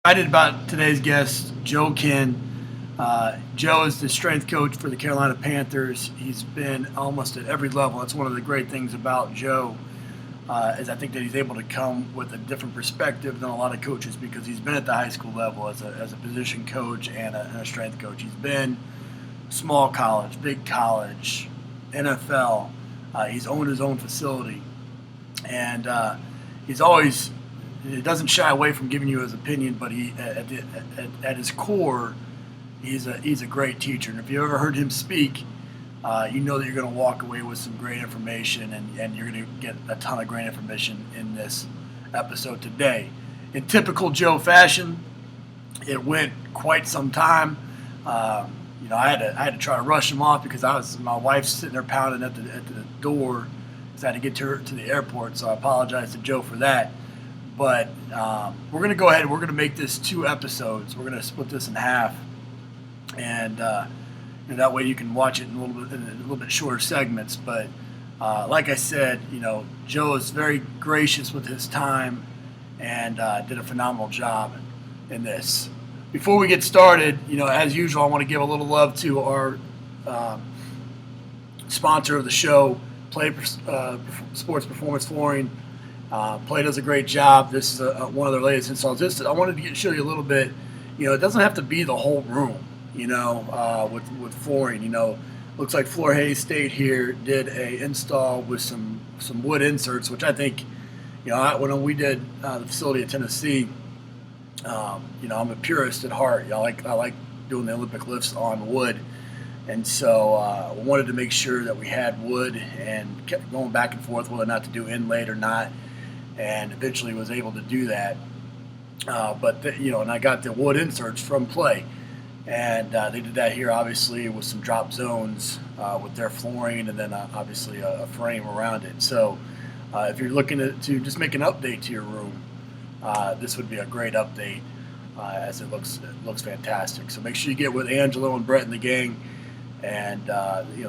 Excited about today's guest, Joe Kenn. Joe is the strength coach for the Carolina Panthers. He's been almost at every level. That's one of the great things about Joe, is I think that he's able to come with a different perspective than a lot of coaches because he's been at the high school level as a position coach and a strength coach. He's been small college, big college, NFL. He's owned his own facility, and he's always he doesn't shy away from giving you his opinion, but at his core, he's a great teacher. And if you ever heard him speak, you know that you're going to walk away with some great information, and you're going to get a ton of great information in this episode today. In typical Joe fashion, it went quite some time. I had to try to rush him off because my wife's sitting there pounding at the door because I had to get to her to the airport. So I apologize to Joe for that. But we're going to go ahead and we're going to make this 2 episodes. We're going to split this in half, and that way you can watch it in a little bit shorter segments. But like I said, Joe is very gracious with his time and did a phenomenal job in this. Before we get started, as usual, I want to give a little love to our sponsor of the show, Play Sports Performance Flooring. Play does a great job. This is one of their latest installs. I wanted to show you a little bit. It doesn't have to be the whole room. With flooring. Looks like Boise State here did a install with some wood inserts, which I think, when we did the facility at Tennessee, I'm a purist at heart. I like doing the Olympic lifts on wood. And so I wanted to make sure that we had wood and kept going back and forth whether or not to do inlaid or not. And eventually was able to do that. And I got the wood inserts from Play. And they did that here, obviously, with some drop zones with their flooring and then obviously a frame around it. So if you're looking to just make an update to your room, this would be a great update as it looks fantastic. So make sure you get with Angelo and Brett and the gang and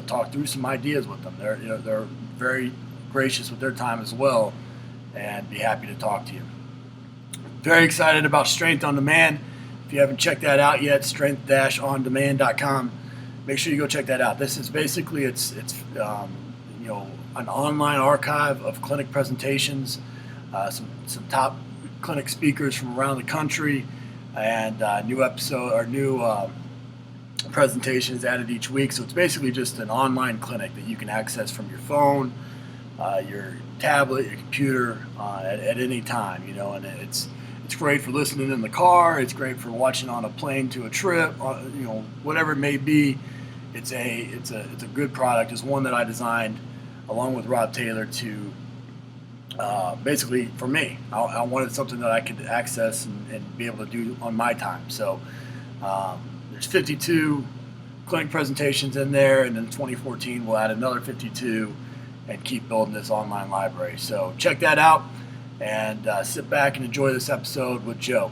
talk through some ideas with them. They're very gracious with their time as well and be happy to talk to you. Very excited about Strength on Demand. If you haven't checked that out yet, strength-ondemand.com. Make sure you go check that out. This is basically it's an online archive of clinic presentations, some top clinic speakers from around the country, and new presentations added each week. So it's basically just an online clinic that you can access from your phone, your tablet, your computer at any time. And it's great for listening in the car. It's great for watching on a plane to a trip. Whatever it may be, it's a good product. It's one that I designed along with Rob Taylor to basically for me. I wanted something that I could access and be able to do on my time. So there's 52 clinic presentations in there, and in 2014 we'll add another 52 and keep building this online library. So check that out. And sit back and enjoy this episode with Joe.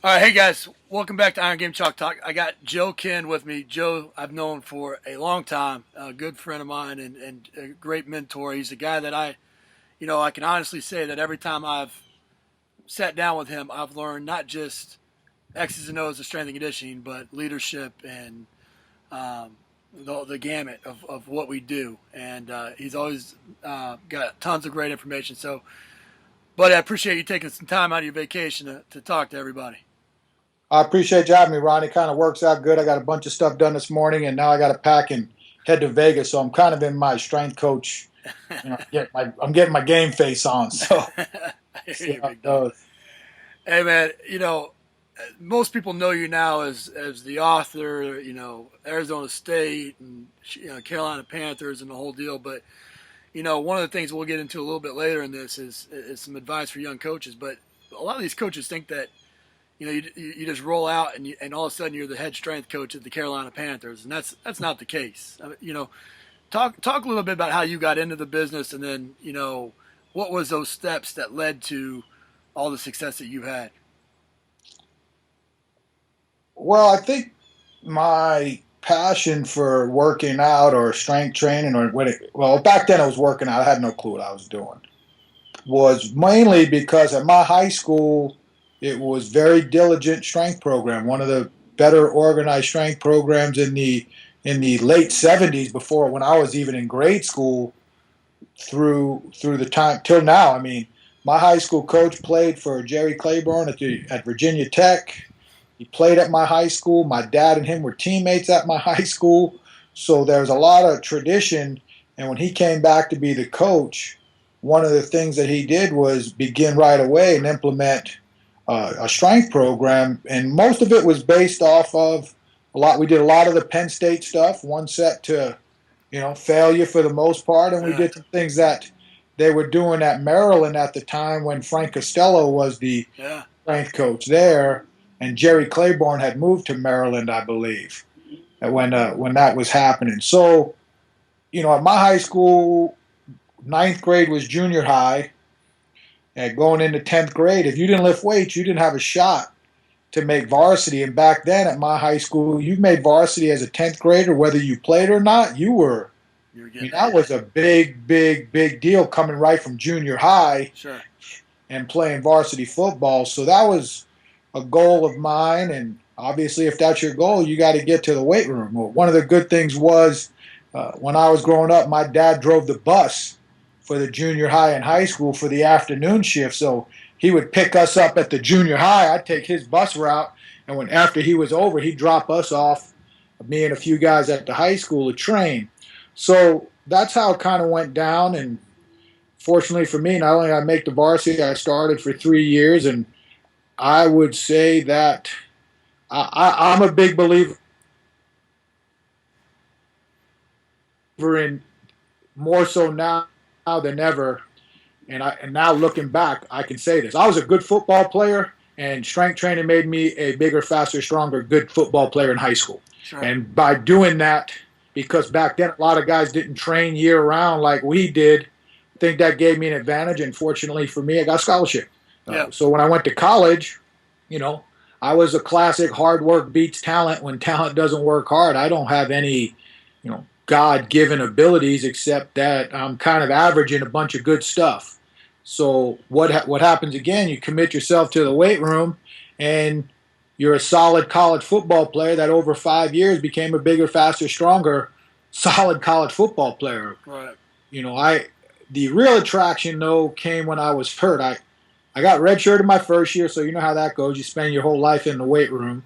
All right, hey guys, welcome back to Iron Game Chalk Talk. I got Joe Kenn with me. Joe, I've known for a long time, a good friend of mine and a great mentor. He's a guy that I can honestly say that every time I've sat down with him, I've learned not just X's and O's of strength and conditioning, but leadership and the gamut of what we do. And he's always got tons of great information. So, buddy, I appreciate you taking some time out of your vacation to talk to everybody. I appreciate you having me, Ronnie. Kind of works out good. I got a bunch of stuff done this morning, and now I got to pack and head to Vegas. So I'm kind of in my strength coach. I'm getting my game face on. So, hey, man, most people know you now as the author, Arizona State and Carolina Panthers and the whole deal. But one of the things we'll get into a little bit later in this is some advice for young coaches. But a lot of these coaches think that you just roll out and all of a sudden you're the head strength coach at the Carolina Panthers, and that's not the case. Talk a little bit about how you got into the business, and then what was those steps that led to all the success that you had. Well, I think my passion for working out or strength training back then I was working out. I had no clue what I was doing. Was mainly because at my high school, It was very diligent strength program, one of the better organized strength programs in the late 70s, before when I was even in grade school, through the time till now. I mean, my high school coach played for Jerry Claiborne at Virginia Tech. He played at my high school. My dad and him were teammates at my high school. So there's a lot of tradition. And when he came back to be the coach, one of the things that he did was begin right away and implement a strength program. And most of it was based off of a lot. We did a lot of the Penn State stuff, one set to, failure for the most part. And we did some things that they were doing at Maryland at the time when Frank Costello was the strength coach there. And Jerry Claiborne had moved to Maryland, I believe, when that was happening. So, at my high school, ninth grade was junior high. And going into 10th grade, if you didn't lift weights, you didn't have a shot to make varsity. And back then at my high school, you made varsity as a 10th grader, whether you played or not. That was a big, big, big deal coming right from junior high and playing varsity football. So that was a goal of mine. And obviously, if that's your goal, you got to get to the weight room. Well, one of the good things was when I was growing up, my dad drove the bus for the junior high and high school for the afternoon shift. So he would pick us up at the junior high. I'd take his bus route. And after he was over, he'd drop us off, me and a few guys at the high school to train. So that's how it kind of went down. And fortunately for me, not only did I make the varsity, I started for 3 years. And I would say that I'm a big believer in more so now than ever. And now looking back, I can say this. I was a good football player, and strength training made me a bigger, faster, stronger, good football player in high school. And by doing that, because back then a lot of guys didn't train year-round like we did, I think that gave me an advantage. And fortunately for me, I got a scholarship. So when I went to college, I was a classic hard work beats talent when talent doesn't work hard. I don't have any, God-given abilities except that I'm kind of averaging a bunch of good stuff. So what happens again? You commit yourself to the weight room, and you're a solid college football player that over 5 years became a bigger, faster, stronger, solid college football player. Right. The real attraction though came when I was hurt. I got redshirted my first year, so you know how that goes. You spend your whole life in the weight room.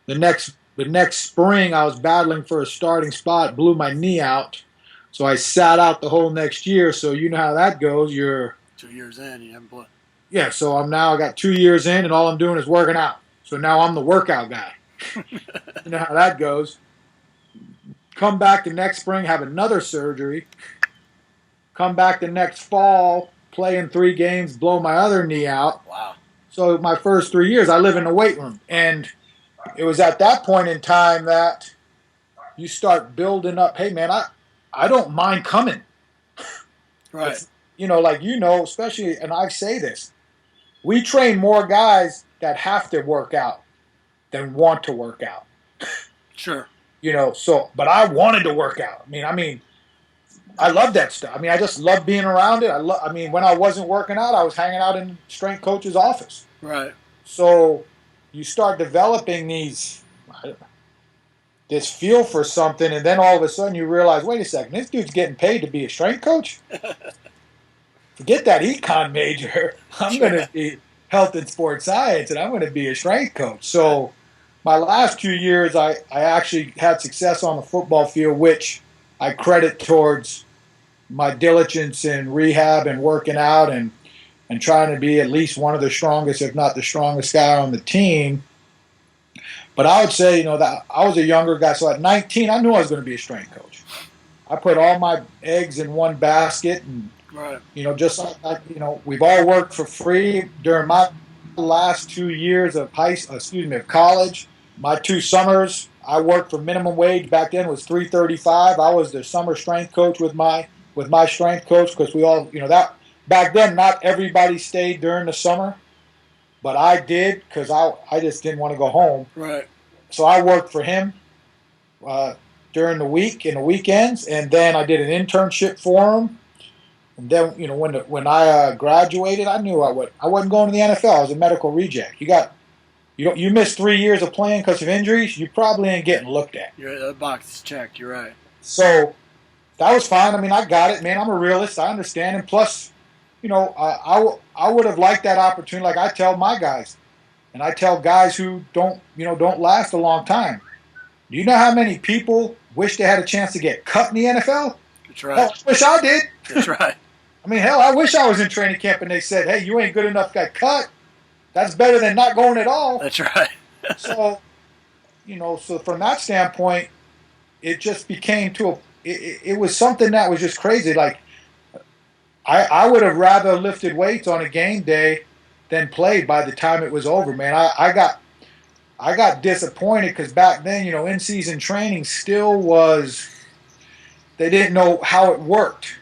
The next spring, I was battling for a starting spot, blew my knee out, so I sat out the whole next year. So you know how that goes. You're 2 years in, you haven't played. Yeah, so I got 2 years in, and all I'm doing is working out. So now I'm the workout guy. You know how that goes. Come back the next spring, have another surgery. Come back the next fall, play in 3 games, blow my other knee out. Wow. So my first 3 years, I live in the weight room. And it was at that point in time that you start building up, hey, man, I don't mind coming. Right. Especially, and I say this, we train more guys that have to work out than want to work out. Sure. But I wanted to work out. I mean, I love that stuff. I just love being around it. When I wasn't working out, I was hanging out in the strength coach's office. Right. So you start developing this feel for something, and then all of a sudden you realize, wait a second, this dude's getting paid to be a strength coach? Forget that econ major. I'm going to be health and sports science, and I'm going to be a strength coach. So my last 2 years, I actually had success on the football field, which I credit towards my diligence in rehab and working out and trying to be at least one of the strongest, if not the strongest guy on the team. But I would say, that I was a younger guy. So at 19, I knew I was going to be a strength coach. I put all my eggs in one basket, and right. Just like we've all worked for free during my last 2 years of college. My 2 summers, I worked for minimum wage. Back then it was $3.35. I was the summer strength coach with my strength coach, because we all, that back then not everybody stayed during the summer, but I did, because I just didn't want to go home. Right. So I worked for him during the week and the weekends, and then I did an internship for him. And then, when I graduated, I knew I wasn't going to the NFL. I was a medical reject. You missed 3 years of playing because of injuries. You probably ain't getting looked at. The box is checked. You're right. So that was fine. I mean, I got it, man. I'm a realist. I understand. And plus, I would have liked that opportunity. Like I tell my guys, and I tell guys who don't last a long time. Do you know how many people wish they had a chance to get cut in the NFL? That's right. Hell, I wish I did. That's right. I mean, hell, I wish I was in training camp and they said, "Hey, you ain't good enough, got cut." That's better than not going at all. That's right. So, so from that standpoint, it just became it was something that was just crazy. Like, I would have rather lifted weights on a game day than played by the time it was over, man. I got disappointed because back then, in-season training still was, they didn't know how it worked.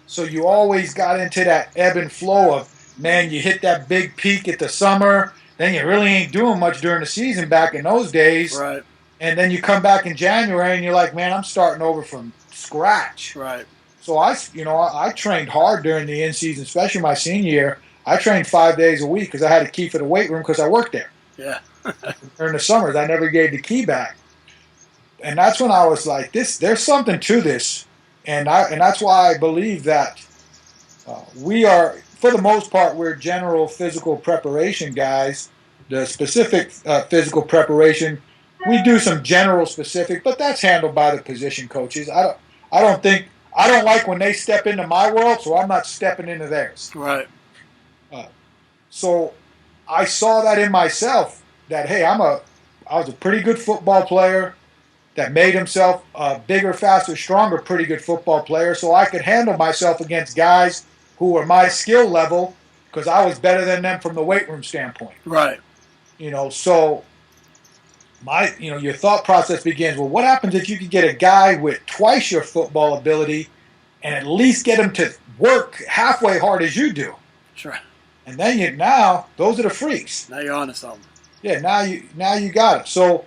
So you always got into that ebb and flow of, man, you hit that big peak at the summer, then you really ain't doing much during the season back in those days. Right. And then you come back in January and you're like, man, I'm starting over from scratch. Right. So I trained hard during the in-season, especially my senior year. I trained 5 days a week because I had a key for the weight room because I worked there. Yeah. During the summers, I never gave the key back. And that's when I was like, there's something to this. And that's why I believe that we are, for the most part, we're general physical preparation guys. The specific physical preparation, we do some general specific, but that's handled by the position coaches. I don't like when they step into my world, so I'm not stepping into theirs. Right. So I saw that in myself that, hey, I was a pretty good football player that made himself a bigger, faster, stronger, pretty good football player, so I could handle myself against guys who were my skill level because I was better than them from the weight room standpoint. Right. So your thought process begins, well, what happens if you could get a guy with twice your football ability and at least get him to work halfway hard as you do? Sure. And then now those are the freaks. Now you're onto something. Yeah, now you got it. So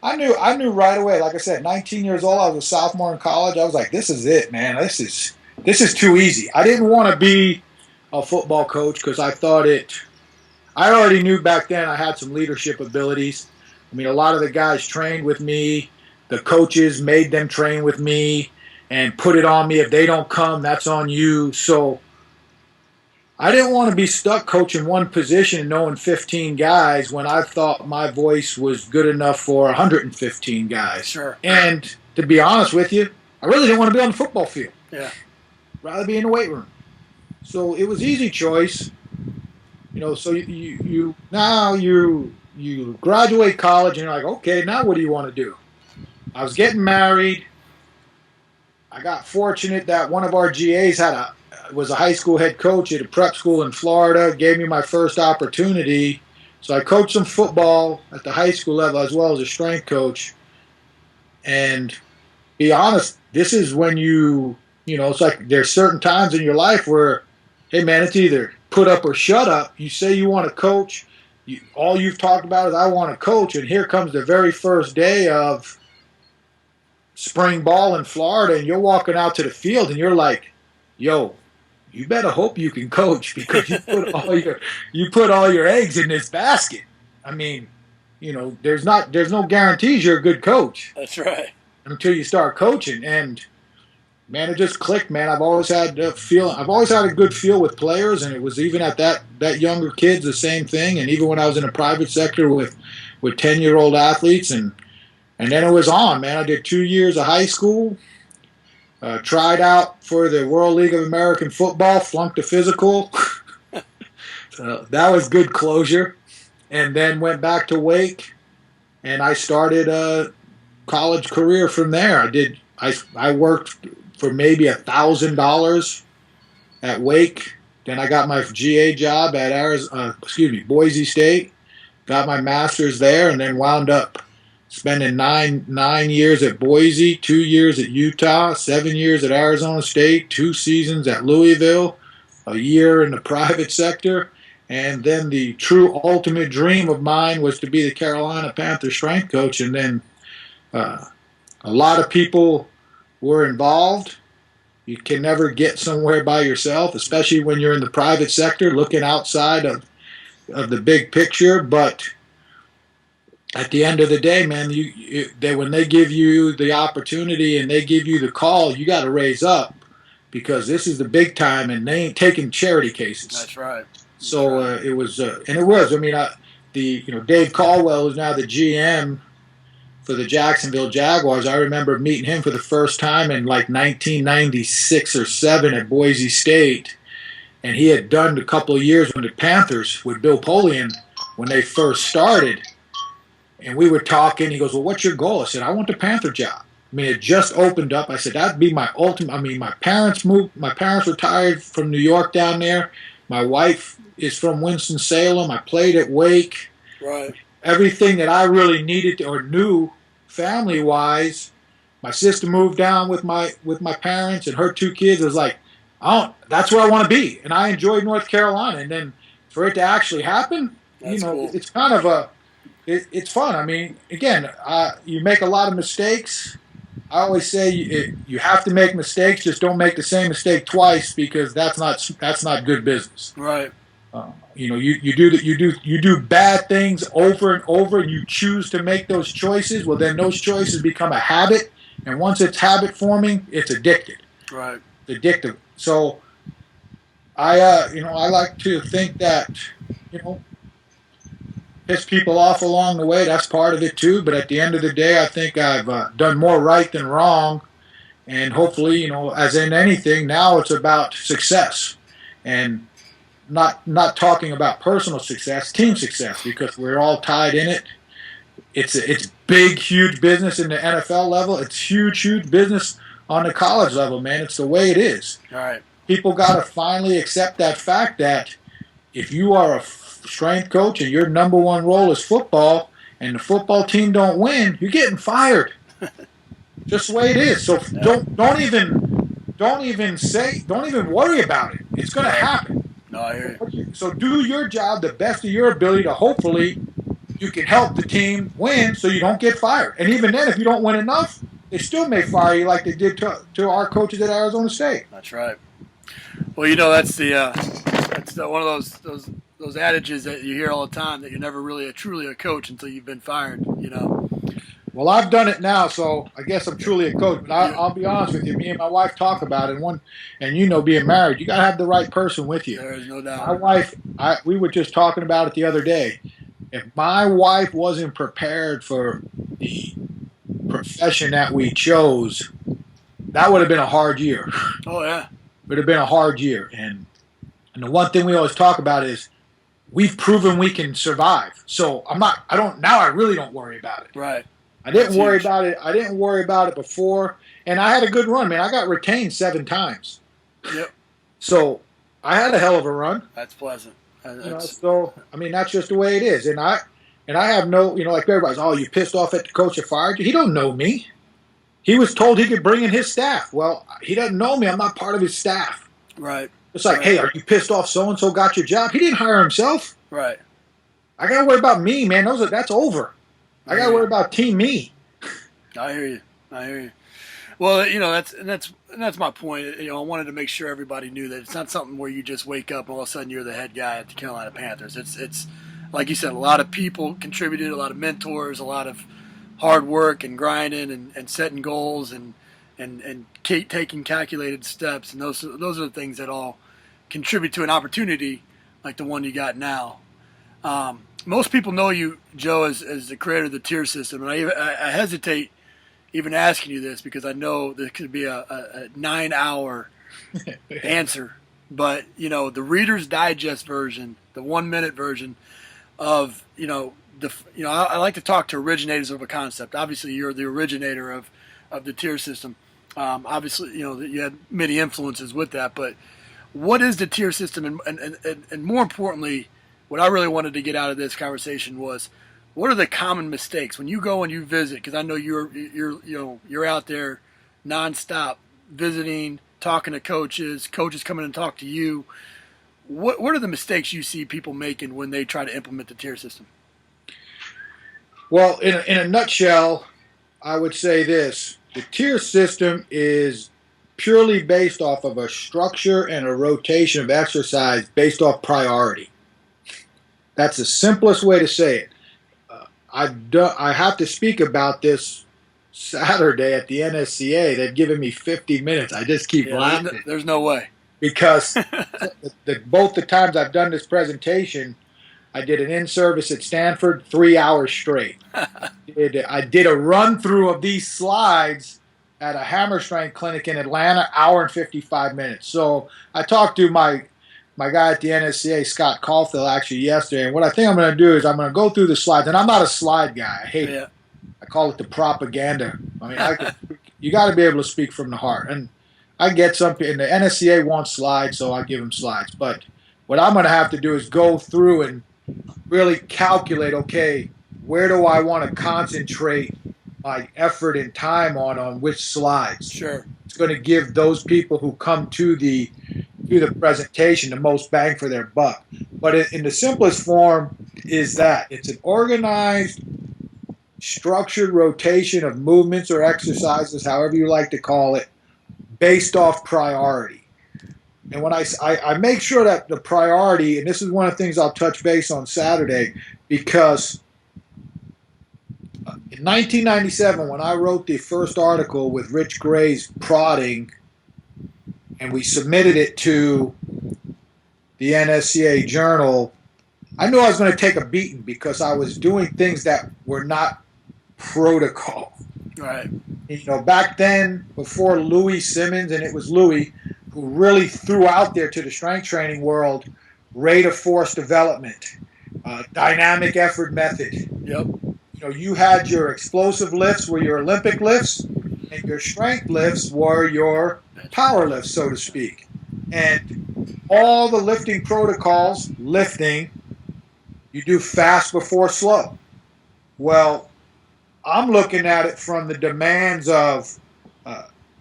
I knew right away. Like I said, 19 years old, I was a sophomore in college. I was like, this is it, man. This is too easy. I didn't want to be a football coach because I thought I already knew back then I had some leadership abilities. I mean, a lot of the guys trained with me. The coaches made them train with me and put it on me. If they don't come, that's on you. So I didn't want to be stuck coaching one position and knowing 15 guys when I thought my voice was good enough for 115 guys. Sure. And to be honest with you, I really didn't want to be on the football field. Yeah. Rather be in the weight room. So it was easy choice. So you graduate college and you're like, okay, now what do you want to do? I was getting married. I got fortunate that one of our GAs was a high school head coach at a prep school in Florida, gave me my first opportunity. So I coached some football at the high school level as well as a strength coach. And be honest, this is when it's like there's certain times in your life where, hey man, it's either put up or shut up. You say you want to coach. All you've talked about is I want to coach. And here comes the very first day of spring ball in Florida. And you're walking out to the field and you're like, yo, you better hope you can coach because you put all your eggs in this basket. I mean, there's no guarantees you're a good coach. That's right. Until you start coaching. And man, it just clicked, man. I've always had a good feel with players, and it was even at that younger kids the same thing. And even when I was in the private sector with 10-year-old athletes, and then it was on, man. I did 2 years of high school. Tried out for the World League of American Football, flunked a physical. So that was good closure. And then went back to Wake, and I started a college career from there. I worked for maybe $1,000 at Wake. Then I got my GA job at Boise State. Got my master's there, and then wound up spending nine years at Boise, 2 years at Utah, 7 years at Arizona State, 2 seasons at Louisville, a year in the private sector, and then the true ultimate dream of mine was to be the Carolina Panthers strength coach. And then a lot of people were involved, You can never get somewhere by yourself, especially when you're in the private sector looking outside of the big picture. But at the end of the day, man, when they give you the opportunity and they give you the call, you got to raise up because this is the big time, and they ain't taking charity cases. That's right. So it was, and it was. I mean, Dave Caldwell is now the GM for the Jacksonville Jaguars. I remember meeting him for the first time in like 1996 or 7 at Boise State, and he had done a couple of years with the Panthers with Bill Polian when they first started. And we were talking. He goes, "Well, what's your goal?" I said, "I want the Panther job." I mean, it just opened up. I said, "That'd be my ultimate." I mean, my parents moved. My parents retired from New York down there. My wife is from Winston-Salem. I played at Wake. Right. Everything that I really needed or knew family-wise. My sister moved down with my parents and her 2 kids. It was like, that's where I want to be. And I enjoyed North Carolina. And then for it to actually happen, That's cool. it's kind of it's fun. I mean, again, you make a lot of mistakes. I always say you have to make mistakes. Just don't make the same mistake twice because that's not good business. Right. You do bad things over and over, and you choose to make those choices. Well, then those choices become a habit, and once it's habit forming, it's addicted. Right. It's addictive. So, I like to think that, piss people off along the way. That's part of it too. But at the end of the day, I think I've done more right than wrong, and hopefully, as in anything, now it's about success, and not talking about personal success, team success, because we're all tied in it. It's big, huge business in the NFL level. It's huge business on the college level, man. It's the way it is. All right. People got to finally accept that fact that if you are a strength coach and your number one role is football, and the football team don't win, you're getting fired. Just the way it is. So don't even worry about it. It's going to happen. No, I hear you. So do your job the best of your ability to hopefully you can help the team win so you don't get fired. And even then, if you don't win enough, they still may fire you like they did to our coaches at Arizona State. That's right. Well, that's one of those adages that you hear all the time, that you're never really truly a coach until you've been fired. Well, I've done it now, so I guess I'm truly a coach. But I'll be honest with you. Me and my wife talk about it. And being married, you got to have the right person with you. There is no doubt. My wife, we were just talking about it the other day. If my wife wasn't prepared for the profession that we chose, that would have been a hard year. Oh, yeah. It would have been a hard year. And the one thing we always talk about is we've proven we can survive. So I really don't worry about it. Right. I didn't worry about it. I didn't worry about it before, and I had a good run, man. I got retained 7 times. Yep. So I had a hell of a run. That's pleasant. So I mean, that's just the way it is. And I have no, like everybody's, oh, you pissed off at the coach that fired you. He don't know me. He was told he could bring in his staff. Well, he doesn't know me. I'm not part of his staff. Right. It's like, hey, are you pissed off? So and so got your job. He didn't hire himself. Right. I gotta worry about me, man. That's over. I got to worry about team me. I hear you. Well, that's my point. I wanted to make sure everybody knew that it's not something where you just wake up and all of a sudden you're the head guy at the Carolina Panthers. It's like you said, a lot of people contributed, a lot of mentors, a lot of hard work and grinding and setting goals and taking calculated steps, and those are the things that all contribute to an opportunity like the one you got now. Most people know you, Joe, as the creator of the tier system, and I hesitate even asking you this because I know this could be a 9-hour answer. But the Reader's Digest version, the 1-minute version of I like to talk to originators of a concept. Obviously, you're the originator of the tier system. Obviously, you had many influences with that. But what is the tier system, and more importantly, what I really wanted to get out of this conversation was, what are the common mistakes when you go and you visit? Because I know you're out there nonstop visiting, talking to coaches coming and talk to you. What are the mistakes you see people making when they try to implement the tier system? Well, in a nutshell, I would say this: the tier system is purely based off of a structure and a rotation of exercise based off priority. That's the simplest way to say it. I have to speak about this Saturday at the NSCA. They've given me 50 minutes. I just keep laughing. There's no way. Because both the times I've done this presentation, I did an in-service at Stanford, 3 hours straight. I did a run-through of these slides at a hammer strength clinic in Atlanta, hour and 55 minutes. So I talked to my guy at the NSCA, Scott Caulfield, actually yesterday, and what I think I'm going to do is I'm going to go through the slides, and I'm not a slide guy. I hate it. I call it the propaganda. I mean, you got to be able to speak from the heart. And I get some, and the NSCA wants slides, so I give them slides. But what I'm going to have to do is go through and really calculate, okay, where do I want to concentrate my effort and time on which slides? Sure. It's going to give those people who come to the presentation the most bang for their buck. But in the simplest form is that it's an organized, structured rotation of movements or exercises, however you like to call it, based off priority. And when I make sure that the priority, and this is one of the things I'll touch base on Saturday, because in 1997, when I wrote the first article with Rich Gray's prodding, and we submitted it to the NSCA Journal, I knew I was going to take a beating because I was doing things that were not protocol. Right. You know, back then, before Louis Simmons, and it was Louis who really threw out there to the strength training world rate of force development, dynamic effort method. Yep. You know, you had your explosive lifts were your Olympic lifts, and your strength lifts were your power lifts, so to speak. And all the lifting protocols, you do fast before slow. Well, I'm looking at it from the demands of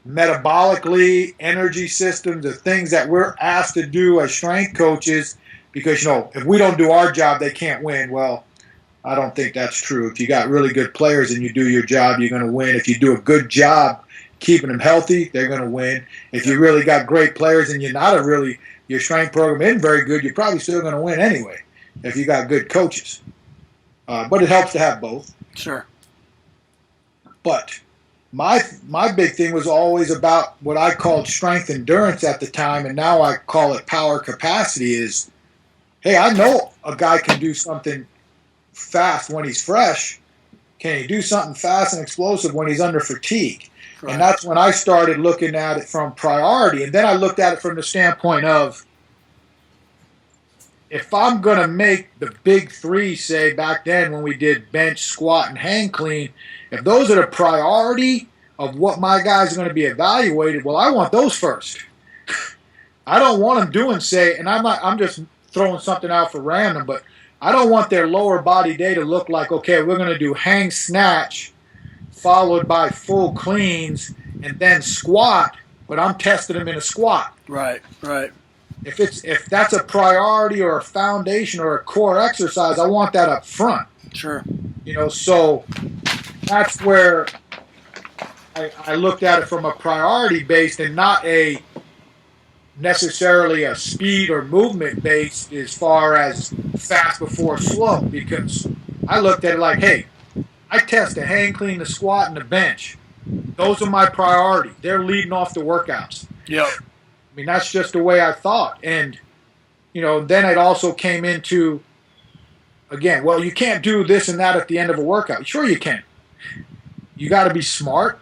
metabolically, energy systems, the things that we're asked to do as strength coaches, because, you know, if we don't do our job, they can't win. Well, I don't think that's true. If you got really good players and you do your job, you're going to win. If you do a good job keeping them healthy, they're going to win. If you really got great players and your strength program isn't very good, you're probably still going to win anyway if you got good coaches. But it helps to have both. Sure. But my big thing was always about what I called strength endurance at the time, and now I call it power capacity. Is, hey, I know a guy can do something fast when he's fresh. Can he do something fast and explosive when he's under fatigue? Right. And that's when I started looking at it from priority. And then I looked at it from the standpoint of, if I'm going to make the big three, say back then when we did bench, squat, and hang clean, if those are the priority of what my guys are going to be evaluated, well, I want those first. I don't want them doing, say, and I'm just throwing something out for random, but I don't want their lower body day to look like, okay, we're going to do hang snatch followed by full cleans and then squat, but I'm testing them in a squat. Right. If that's a priority or a foundation or a core exercise, I want that up front. Sure. You know, so that's where I looked at it from a priority based and not a necessarily a speed or movement based as far as fast before slow, because I looked at it like, hey, I test the hang clean, the squat, and the bench. Those are my priority. They're leading off the workouts. Yep. I mean, that's just the way I thought. And, you know, then it also came into, again, well, you can't do this and that at the end of a workout. Sure you can. You got to be smart.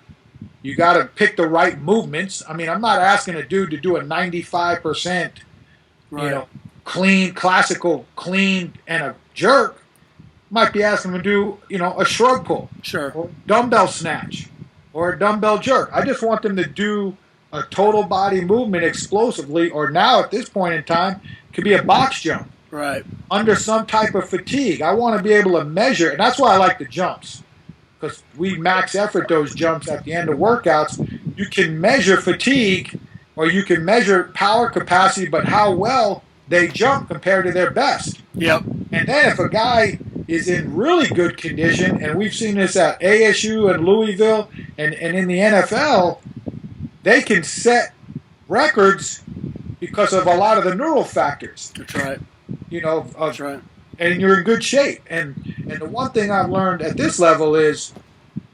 You got to pick the right movements. I mean, I'm not asking a dude to do a 95%, right, you know, clean, classical clean and a jerk. Might be asking him to do, you know, a shrug pull. Sure. Or dumbbell snatch or a dumbbell jerk. I just want them to do a total body movement explosively, or now at this point in time, could be a box jump. Right. Under some type of fatigue. I want to be able to measure, and that's why I like the jumps, because we max effort those jumps at the end of workouts. You can measure fatigue, or you can measure power capacity, but how well they jump compared to their best. Yep. And then if a guy is in really good condition, and we've seen this at ASU and Louisville and in the NFL, they can set records because of a lot of the neural factors. That's right. That's right. And you're in good shape. And the one thing I've learned at this level is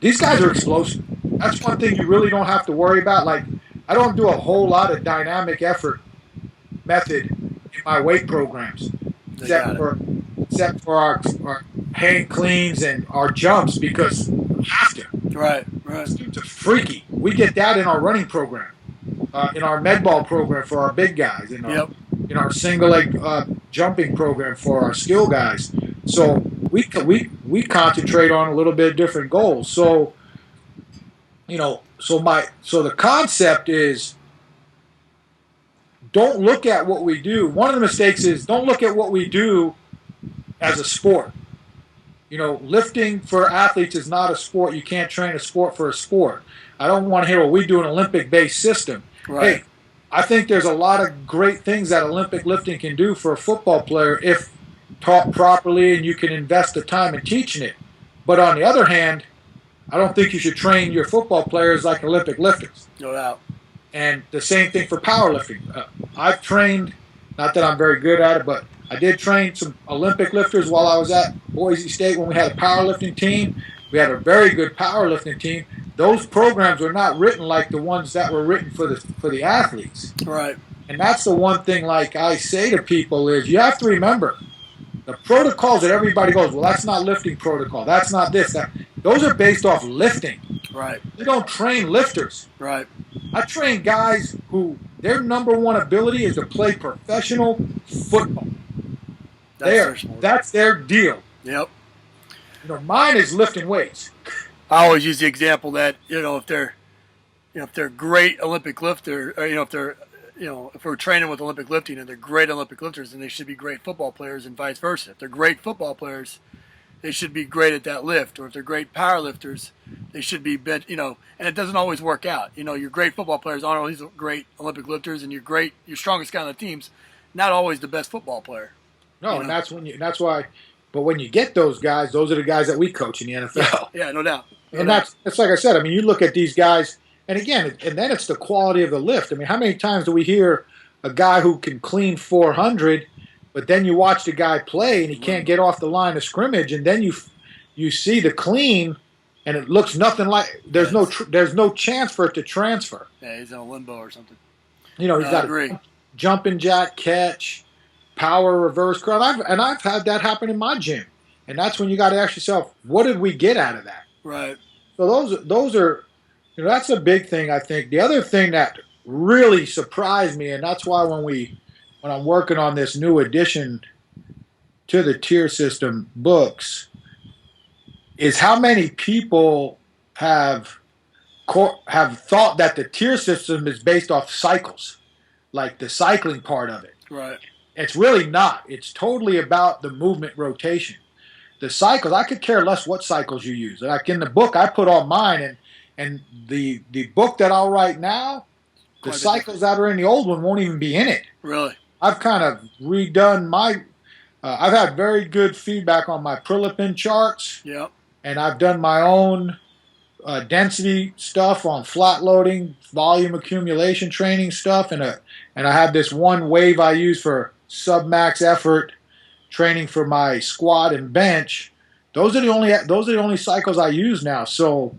these guys are explosive. That's one thing you really don't have to worry about. Like, I don't do a whole lot of dynamic effort method in my weight programs, except for our hang cleans and our jumps, because we have to. Right. It's freaky. We get that in our running program, in our med ball program for our big guys, in our single leg jumping program for our skill guys. So we concentrate on a little bit different goals. So so the concept is, don't look at what we do. One of the mistakes is don't look at what we do as a sport. Lifting for athletes is not a sport. You can't train a sport for a sport. I don't want to hear, well, we do an Olympic-based system. Right. Hey, I think there's a lot of great things that Olympic lifting can do for a football player if taught properly and you can invest the time in teaching it. But on the other hand, I don't think you should train your football players like Olympic lifters. No doubt. And the same thing for powerlifting. I've trained, not that I'm very good at it, but I did train some Olympic lifters while I was at Boise State when we had a powerlifting team. We had a very good powerlifting team. Those programs were not written like the ones that were written for the athletes. Right. And that's the one thing, like I say to people, is you have to remember the protocols that everybody goes, well, that's not lifting protocol. That's not this. Those are based off lifting. Right. We don't train lifters. Right. I train guys who their number one ability is to play professional football. That's their deal. Yep. Mine is lifting weights. I always use the example that if they're great Olympic lifter, or if we're training with Olympic lifting and they're great Olympic lifters, then they should be great football players, and vice versa. If they're great football players, they should be great at that lift. Or if they're great power lifters, they should be and it doesn't always work out. Your great football players aren't always great Olympic lifters, and your strongest guy on the team's not always the best football player. No, and that's why. But when you get those guys, those are the guys that we coach in the NFL. Yeah, no doubt. That's like I said. I mean, you look at these guys, and again, and then it's the quality of the lift. I mean, how many times do we hear a guy who can clean 400, but then you watch the guy play and he can't get off the line of scrimmage, and then you see the clean, and it looks nothing like there's no chance for it to transfer. Yeah, he's in a limbo or something. He's got a jumping jack catch, power reverse curl, and I've had that happen in my gym, and that's when you got to ask yourself, what did we get out of that? Right. So those are, that's a big thing, I think. The other thing that really surprised me, and that's why when I'm working on this new addition to the tier system books, is how many people have thought that the tier system is based off cycles, like the cycling part of it. Right. It's really not. It's totally about the movement rotation. The cycles, I could care less what cycles you use. Like in the book, I put all mine, and the book that I'll write now, the cycles that are in the old one won't even be in it. Really? I've kind of redone my. I've had very good feedback on my Prilipin charts. Yep. And I've done my own density stuff on flat loading, volume accumulation training stuff, and I have this one wave I use for submax effort training for my squat and bench. Those are the only cycles I use now. So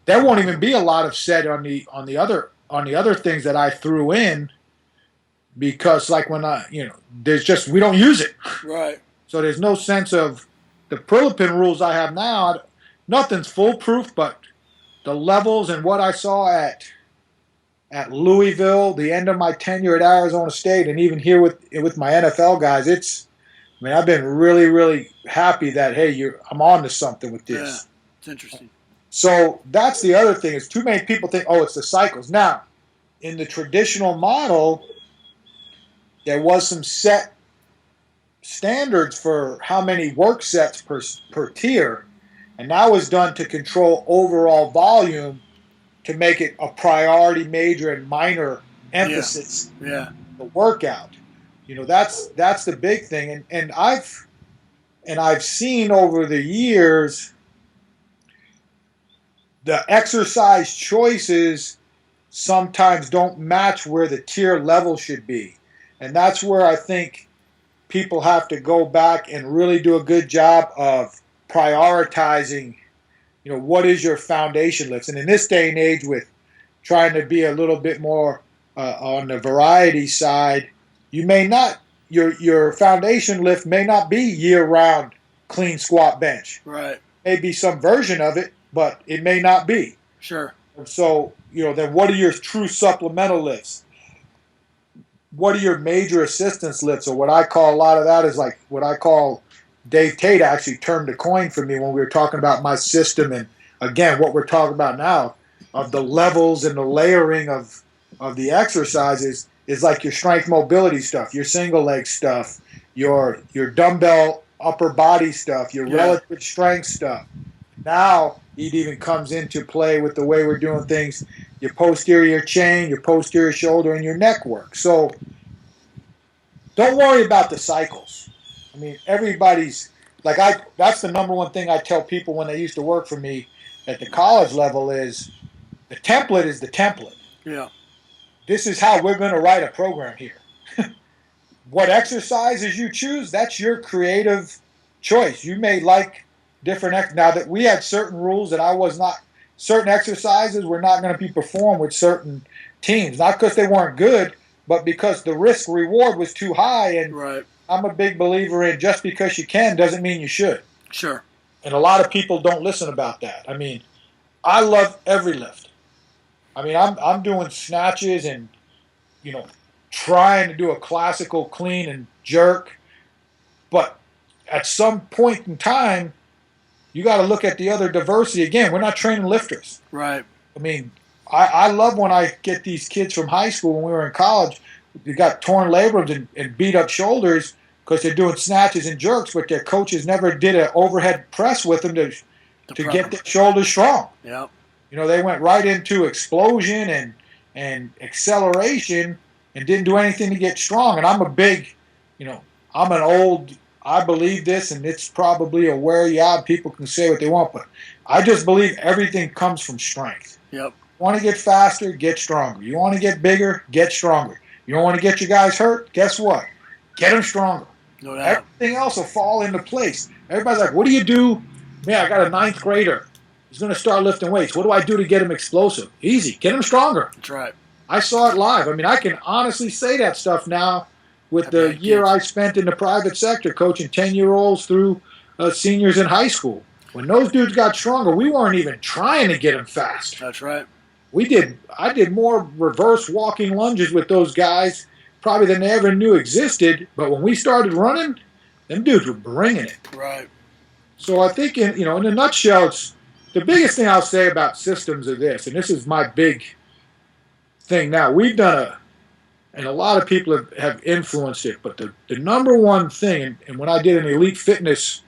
there won't even be a lot of set on the other things that I threw in, because like when we don't use it. Right. So there's no sense of the Prilipin rules I have now. Nothing's foolproof, but the levels and what I saw at Louisville, the end of my tenure at Arizona State, and even here with my NFL guys, I've been really, really happy that, hey, I'm on to something with this. Yeah, it's interesting. So that's the other thing, is too many people think, oh, it's the cycles. Now, in the traditional model, there was some set standards for how many work sets per tier, and that was done to control overall volume, to make it a priority, major, and minor emphasis. Yeah. The workout. That's the big thing, and I've seen over the years the exercise choices sometimes don't match where the tier level should be. And that's where I think people have to go back and really do a good job of prioritizing, what is your foundation lifts. And in this day and age, with trying to be a little bit more on the variety side, you may not, your foundation lift may not be year-round clean squat bench. Right. Maybe some version of it, but it may not be. Sure. So, then what are your true supplemental lifts? What are your major assistance lifts? Or what I call, a lot of that is like what I call, Dave Tate actually termed a coin for me when we were talking about my system. And again, what we're talking about now of the levels and the layering of the exercises is like your strength mobility stuff, your single leg stuff, your dumbbell upper body stuff, your relative strength stuff. Now it even comes into play with the way we're doing things, your posterior chain, your posterior shoulder, and your neck work. So don't worry about the cycles. I mean, everybody's like, that's the number one thing I tell people when they used to work for me at the college level is the template is the template. Yeah. This is how we're going to write a program here. What exercises you choose, that's your creative choice. You may like different now that we had certain rules that I was not, certain exercises were not going to be performed with certain teams, not because they weren't good, but because the risk reward was too high. And right. I'm a big believer in just because you can doesn't mean you should. Sure. And a lot of people don't listen about that. I mean, I love every lift. I mean, I'm doing snatches and, trying to do a classical clean and jerk. But at some point in time, you got to look at the other diversity. Again, we're not training lifters. Right. I mean, I love when I get these kids from high school when we were in college. They got torn labrums and beat up shoulders because they're doing snatches and jerks, but their coaches never did an overhead press with them to get their shoulders strong. Yeah. They went right into explosion and acceleration and didn't do anything to get strong. And I'm a big, I'm an old, I believe this, and it's probably a wear you out. People can say what they want, but I just believe everything comes from strength. Yep. You want to get faster, get stronger. You want to get bigger, get stronger. You don't want to get your guys hurt, guess what? Get them stronger. No doubt. Everything else will fall into place. Everybody's like, what do you do? Man, I got a 9th grader. He's going to start lifting weights. What do I do to get him explosive? Easy. Get him stronger. That's right. I saw it live. I mean, I can honestly say that stuff now with the year I spent in the private sector coaching 10-year-olds through seniors in high school. When those dudes got stronger, we weren't even trying to get them fast. That's right. I did more reverse walking lunges with those guys probably than they ever knew existed. But when we started running, them dudes were bringing it. Right. So I think, in a nutshell, it's the biggest thing I'll say about systems are this, and this is my big thing now. We've done and a lot of people have influenced it, but the number one thing, and when I did an Elite Fitness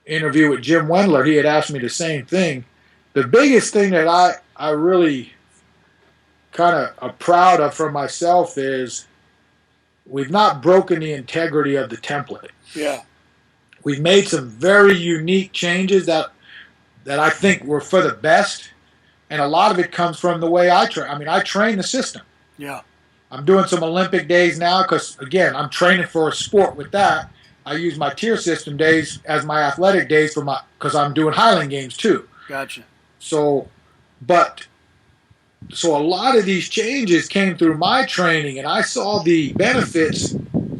interview with Jim Wendler, he had asked me the same thing. The biggest thing that I really kind of are proud of for myself is we've not broken the integrity of the template. Yeah. We've made some very unique changes that I think were for the best, and a lot of it comes from the way I train. I mean, I train the system. Yeah. I'm doing some Olympic days now because, again, I'm training for a sport with that. I use my tier system days as my athletic days because I'm doing Highland Games too. Gotcha. So a lot of these changes came through my training, and I saw the benefits.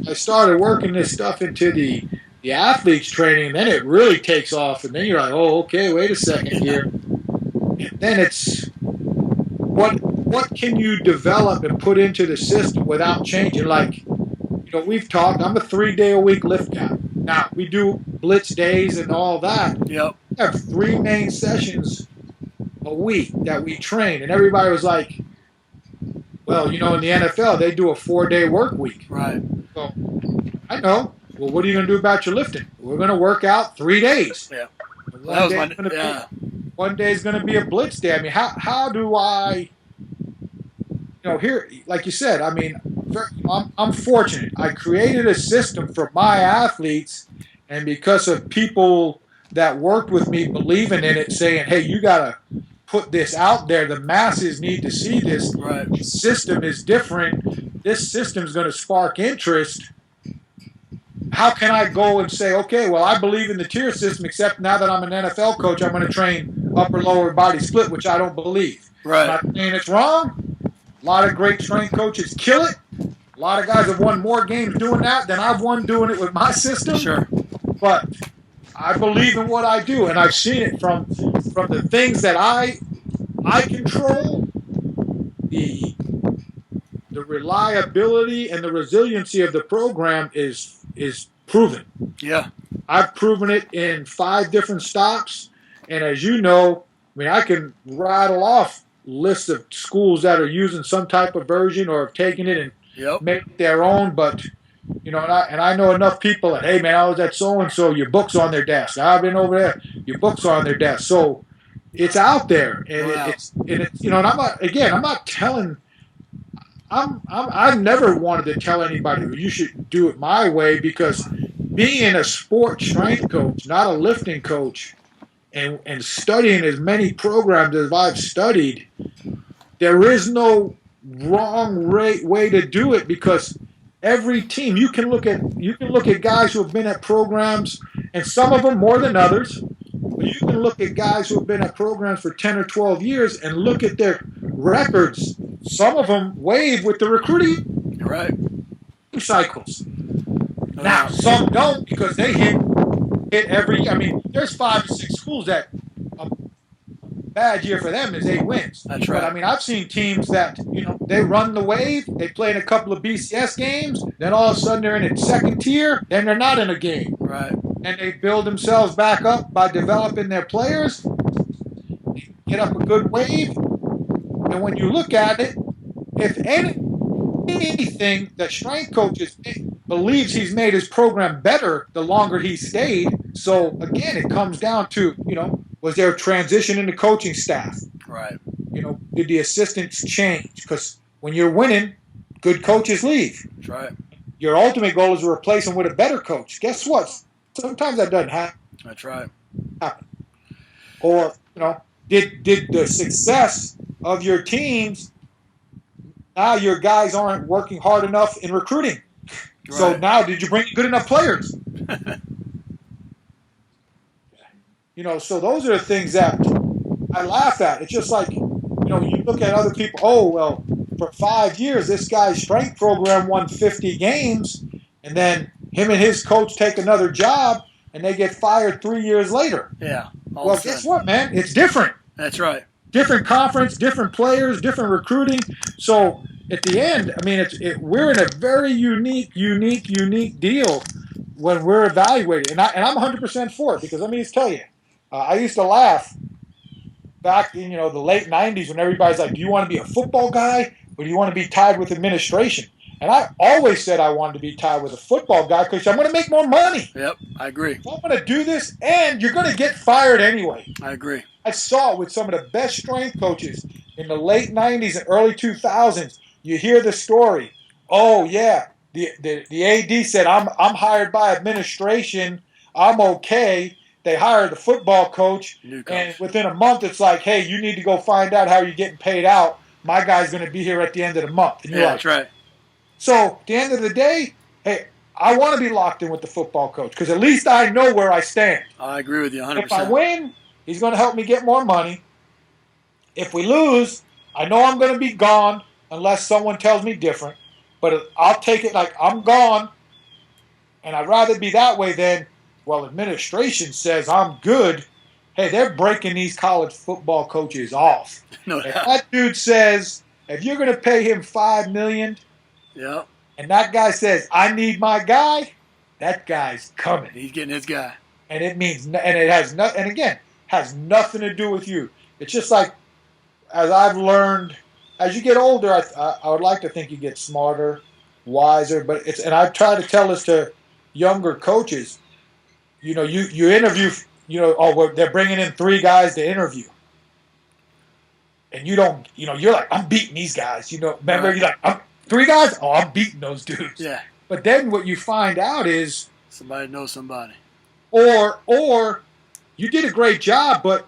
I started working this stuff into the athletes training, and then it really takes off, and then you're like, oh, okay, wait a second here. And then it's what can you develop and put into the system without changing? Like, we've talked, I'm a 3-day-a-week lift guy. Now, we do blitz days and all that. Yep. We have 3 main sessions a week that we train, and everybody was like, well, in the NFL, they do a 4-day work week. Right. So, I know. Well, what are you going to do about your lifting? We're going to work out 3 days. Yeah. One day is going to be a blitz day. I mean, how do I, here, like you said, I mean, I'm fortunate. I created a system for my athletes, and because of people that worked with me believing in it, saying, hey, you got to put this out there. The masses need to see this. Right. The system is different. This system is going to spark interest. How can I go and say, okay, well, I believe in the tier system, except now that I'm an NFL coach, I'm going to train upper lower body split, which I don't believe. Right. I'm not saying it's wrong. A lot of great strength coaches kill it. A lot of guys have won more games doing that than I've won doing it with my system. Sure. But I believe in what I do, and I've seen it from the things that I control. The reliability and the resiliency of the program is proven. Yeah. I've proven it in 5 different stops, and as you know, I mean, I can rattle off lists of schools that are using some type of version or have taken it and make it their own. But you know, and I know enough people that, hey man, I was at so and so. Your book's on their desk. I've been over there. Your book's on their desk. So it's out there, and it's you know. And I'm not telling. I've never wanted to tell anybody you should do it my way, because being a sports strength coach, not a lifting coach, and studying as many programs as I've studied, there is no wrong way to do it, because every team you can look at guys who have been at programs, and some of them more than others. But you can look at guys who have been at programs for 10 or 12 years and look at their records. Some of them wave with the recruiting cycles. Now, some don't, because they hit every. I mean, there's 5 or 6 schools that a bad year for them is 8 wins. That's right. But I mean, I've seen teams that, you know, they run the wave, they play in a couple of BCS games, then all of a sudden they're in its second tier, then they're not in a game. Right. And they build themselves back up by developing their players, get up a good wave, and when you look at it, if anything, the strength coach believes he's made his program better the longer he stayed. So again, it comes down to, you know, was there a transition in the coaching staff? Right. You know, did the assistants change? Because when you're winning, good coaches leave. That's right. Your ultimate goal is to replace them with a better coach. Guess what? Sometimes that doesn't happen. That's right. Or, you know, did the success of your teams, now your guys aren't working hard enough in recruiting. Right. So now, did you bring good enough players? You know, so those are the things that I laugh at. It's just like, you know, you look at other people, oh, well, for 5 years, this guy's strength program won 50 games, and then him and his coach take another job, and they get fired 3 years later. Yeah. Well, guess what, man? It's different. That's right. Different conference, different players, different recruiting. So at the end, I mean, we're in a very unique deal when we're evaluating. And I'm 100% for it, because let me just tell you, I used to laugh back in, you know, the late 90s when everybody's like, do you want to be a football guy or do you want to be tied with administration? And I always said I wanted to be tied with a football guy because I'm going to make more money. Yep, I agree. So I'm going to do this, and you're going to get fired anyway. I agree. I saw it with some of the best strength coaches in the late 90s and early 2000s. You hear the story. Oh, yeah, the AD said, I'm hired by administration. I'm okay. They hired the football coach, and within a month it's like, hey, you need to go find out how you're getting paid out. My guy's going to be here at the end of the month. And you're like, that's right. So at the end of the day, hey, I want to be locked in with the football coach, because at least I know where I stand. I agree with you 100%. If I win, he's going to help me get more money. If we lose, I know I'm going to be gone unless someone tells me different. But I'll take it like I'm gone, and I'd rather be that way than, well, administration says I'm good. Hey, they're breaking these college football coaches off. No if doubt. that dude says, if you're going to pay him $5 million, yeah, and that guy says, I need my guy, that guy's coming. He's getting his guy. And it means, and it has has nothing to do with you. It's just like, as I've learned, as you get older, I would like to think you get smarter, wiser. But and I try to tell this to younger coaches. You know, you interview. You know, well, they're bringing in 3 guys to interview, and you don't. You know, you're like, I'm beating these guys. You know, remember, you're like, 3 guys? Oh, I'm beating those dudes. Yeah. But then what you find out is somebody knows somebody. Or you did a great job, but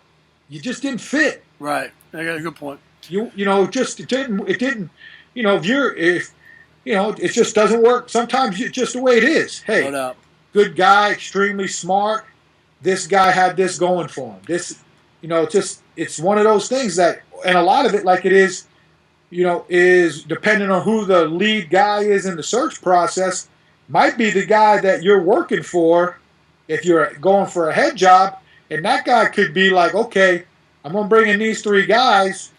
you just didn't fit. Right. I got a good point. Just it didn't. If it just doesn't work. Sometimes it's just the way it is. No Hey, doubt. good guy, extremely smart. This guy had this going for him. It's one of those things that, and a lot of it, like it is, is depending on who the lead guy is in the search process, might be the guy that you're working for if you're going for a head job, and that guy could be like, okay, I'm gonna bring in these three guys.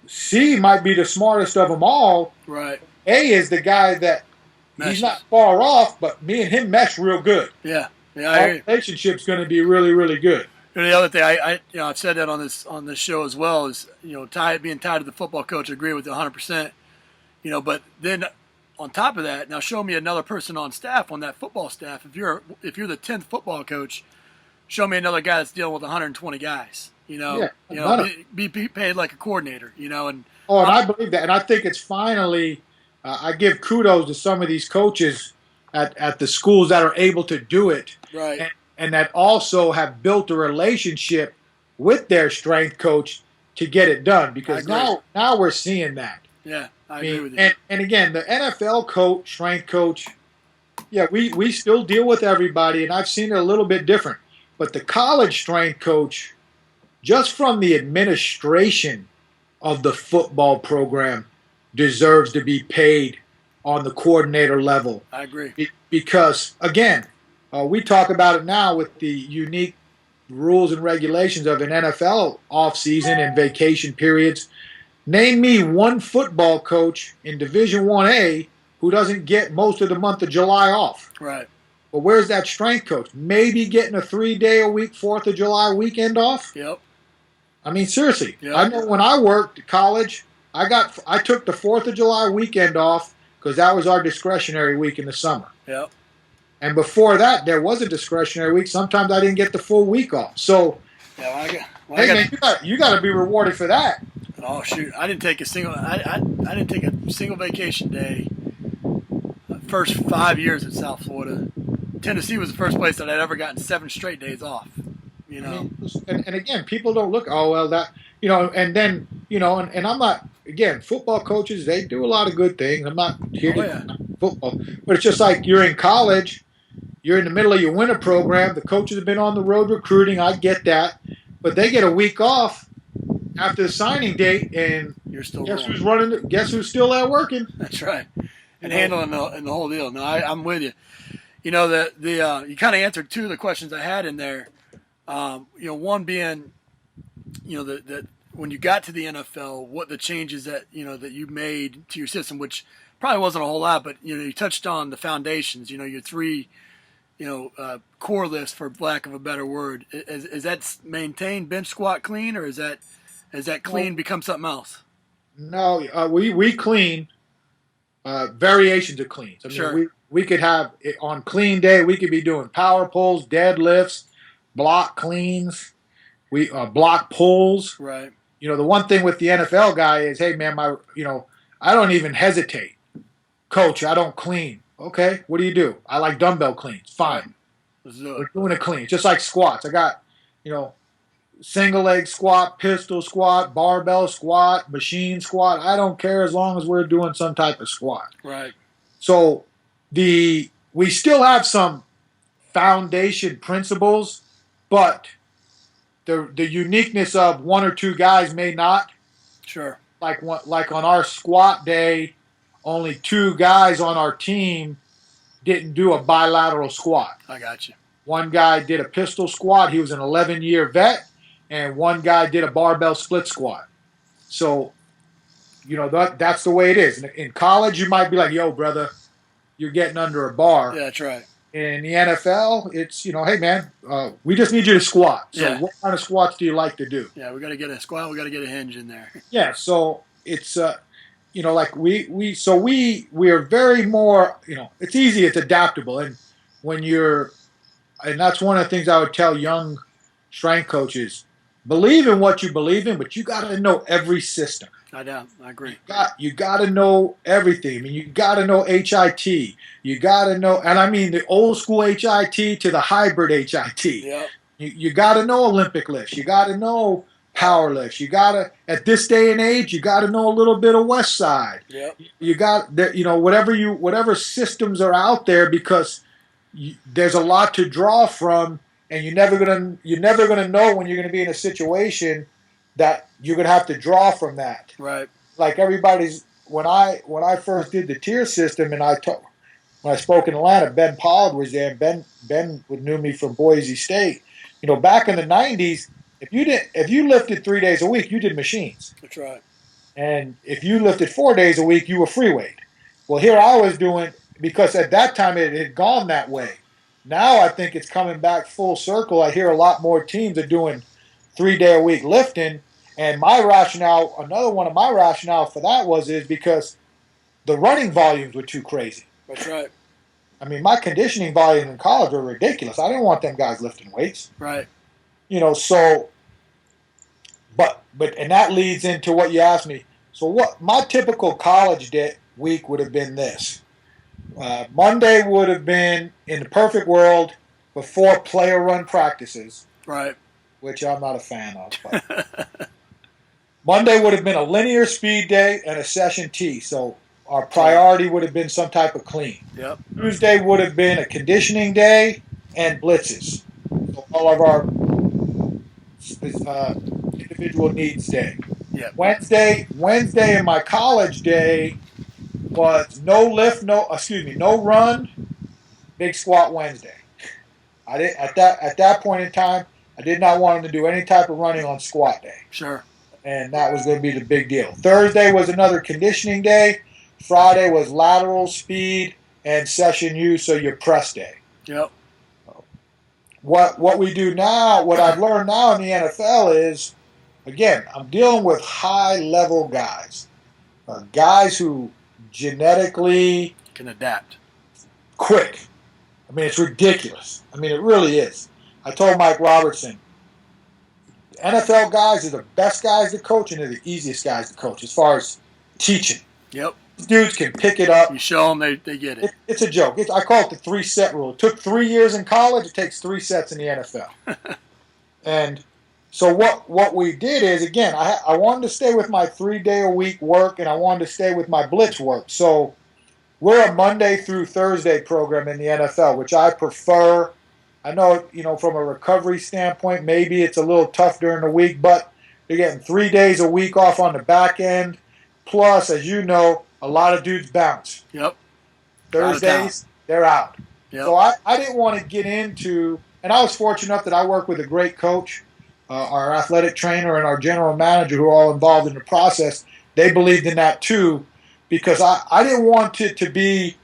C might be the smartest of them all. Right. A is the guy that Meshes. he's not far off, but me and him mesh real good. Yeah. Yeah. Our relationship's going to be really, really good. And the other thing, I've said that on this show as well is, being tied to the football coach. I agree with you 100%. But then on top of that, now show me another person on staff, on that football staff. If you're the 10th football coach, show me another guy that's dealing with 120 guys. Be paid like a coordinator. And I believe that, and I think it's finally. I give kudos to some of these coaches at the schools that are able to do it, right, and that also have built a relationship with their strength coach to get it done. Because now we're seeing that. Yeah, I agree with you. And again, the NFL coach, strength coach, yeah, we still deal with everybody, and I've seen it a little bit different. But the college strength coach, just from the administration of the football program, deserves to be paid on the coordinator level. I agree. Because, again, we talk about it now with the unique rules and regulations of an NFL offseason and vacation periods. Name me one football coach in Division 1A who doesn't get most of the month of July off. Right. But where's that strength coach? Maybe getting a 3-day-a-week 4th of July weekend off? Yep. I mean, seriously. Yep. I know when I worked at college, I took the 4th of July weekend off because that was our discretionary week in the summer. Yep. And before that, there was a discretionary week. Sometimes I didn't get the full week off. So, man, you got to be rewarded for that. Oh shoot! I didn't take a single. I didn't take a single vacation day. First 5 years at South Florida, Tennessee was the first place that I'd ever gotten 7 straight days off. And again, people don't look. Oh well, that and then and I'm not. Again, football coaches, they do a lot of good things. I'm not here to football, but it's just like you're in college, you're in the middle of your winter program. The coaches have been on the road recruiting. I get that, but they get a week off after the signing date, and you're still guess who's running? Guess who's still there working? That's right, and handling the whole deal. No, I'm with you. You kind of answered 2 of the questions I had in there. One being, that when you got to the NFL, what the changes that you made to your system, which probably wasn't a whole lot, but you touched on the foundations. Your 3, core list, for lack of a better word. Is that maintained bench, squat, clean, or is that clean become something else? No, we clean variations of cleans. I mean, sure. We could have on clean day, we could be doing power pulls, deadlifts, block cleans, block pulls. Right. The one thing with the NFL guy is, hey man, I don't even hesitate. Coach, I don't clean. Okay, what do you do? I like dumbbell cleans. Fine. We're doing a clean. Just like squats. I got, single leg squat, pistol squat, barbell squat, machine squat. I don't care as long as we're doing some type of squat. Right. So we still have some foundation principles, but the uniqueness of 1 or 2 guys may not. Sure. Like on our squat day, only 2 guys on our team didn't do a bilateral squat. I got you. One guy did a pistol squat. He was an 11-year vet, and one guy did a barbell split squat. So, that's the way it is. In college, you might be like, yo, brother, you're getting under a bar. Yeah, that's right. In the NFL, it's, hey, man, we just need you to squat. So what kind of squats do you like to do? Yeah, we got to get a squat. We got to get a hinge in there. Yeah, so it's, like we are very more, it's easy, it's adaptable. And and that's one of the things I would tell young strength coaches, believe in what you believe in, but you got to know every system. I agree. You got to know everything. I mean, you got to know HIT. You got to know, and I mean the old school HIT to the hybrid HIT. Yep. You got to know Olympic lifts. You got to know power lifts. You gotta, at this day and age, you gotta know a little bit of West Side. Yep. You got that, whatever systems are out there, because there's a lot to draw from, and you're never gonna know when you're gonna be in a situation that you're gonna have to draw from that. Right. Like everybody's when I first did the tier system, and when I spoke in Atlanta, Ben Pollard was there. Ben knew me from Boise State. Back in the '90s, if you lifted 3 days a week, you did machines. That's right. And if you lifted 4 days a week, you were free weight. Well, here I was doing, because at that time it had gone that way. Now I think it's coming back full circle. I hear a lot more teams are doing 3-day-a-week lifting. And another one of my rationale for that is because the running volumes were too crazy. That's right. I mean, my conditioning volume in college were ridiculous. I didn't want them guys lifting weights. Right. So, and that leads into what you asked me. So what my typical college week would have been this. Monday would have been, in the perfect world, before player run practices. Right. Which I'm not a fan of. But Monday would have been a linear speed day and a session T. So our priority would have been some type of clean. Yep. Tuesday would have been a conditioning day and blitzes. So all of our individual needs day. Yep. Wednesday in my college day was no run, big squat Wednesday. I did at that point in time, I did not want him to do any type of running on squat day. Sure. And that was going to be the big deal. Thursday was another conditioning day. Friday was lateral speed and session U, so your press day. Yep. What we do now, what I've learned now in the NFL is, again, I'm dealing with high-level guys. Guys who genetically can adapt. Quick. I mean, it's ridiculous. I mean, it really is. I told Mike Robertson, NFL guys are the best guys to coach and they're the easiest guys to coach as far as teaching. Yep. These dudes can pick it up. You show them, they get it. It's a joke. I call it the 3-set rule. It took 3 years in college. It takes 3 sets in the NFL. And so what we did is, again, I wanted to stay with my 3-day-a-week work, and I wanted to stay with my blitz work. So we're a Monday through Thursday program in the NFL, which I prefer. I know, from a recovery standpoint, maybe it's a little tough during the week, but you're getting 3 days a week off on the back end. Plus, as you know, a lot of dudes bounce. Yep. Thursdays, they're out. Yep. So I didn't want to get into, and I was fortunate enough that I worked with a great coach, our athletic trainer and our general manager, who are all involved in the process. They believed in that too, because I didn't want it to be,